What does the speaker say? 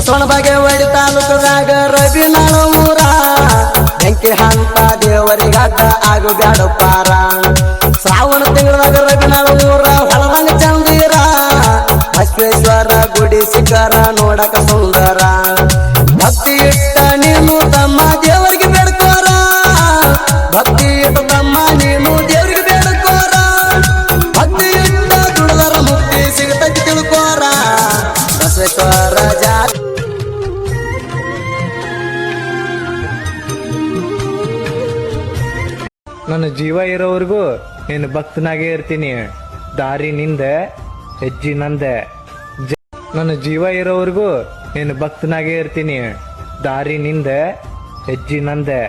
ಸೊಣಬಾಗೇವಾಡಿ ತಾಲೂಕದಾಗ ರವಿನಾಳ ಊರ ಬೆಂಕಿ ಹಂತ ದೇವರಿಗಡ್ಡ ಆಗು ಬ್ಯಾಡ ಪಾರ ಶ್ರಾವಣ ತಿಂಗಳದಾಗ ರವಿನಾಳ ಊರ ಹೊಲದಂಗ ಚಂದಿರ ಬಸವೇಶ್ವರ ಗುಡಿ ಶಿಖರ ನೋಡಕ ಸುಂದರ ಭಕ್ತಿ ಇಟ್ಟ ನೀನು ತಮ್ಮ ದೇವರಿಗೆ ಬೇಡ್ಕೋರ ಭಕ್ತಿ ಇಟ್ಟ ತಮ್ಮ ನೀನು ದೇವರಿಗೆ ಬೇಡ್ಕೋರ ಭಕ್ತಿ ಇಟ್ಟ ದುಡಿದರ ಮುಕ್ತಿ ಸಿಗತೈತಿ ತಿಳ್ಕೋರ ಬಸವೇಶ್ವರ ಜಾತಿ ನನ್ನ ಜೀವ ಇರೋವರೆಗೂ ನೀನು ಭಕ್ತನಾಗೇ ಇರ್ತೀನಿ. ದಾರಿ ನಿಂದೆ, ಹೆಜ್ಜಿ ನಂದೆ. ನನ್ನ ಜೀವ ಇರೋವರೆಗೂ ನೀನು ಭಕ್ತನಾಗೇ ಇರ್ತೀನಿ. ದಾರಿ ನಿಂದೆ, ಹೆಜ್ಜಿ ನಂದೆ.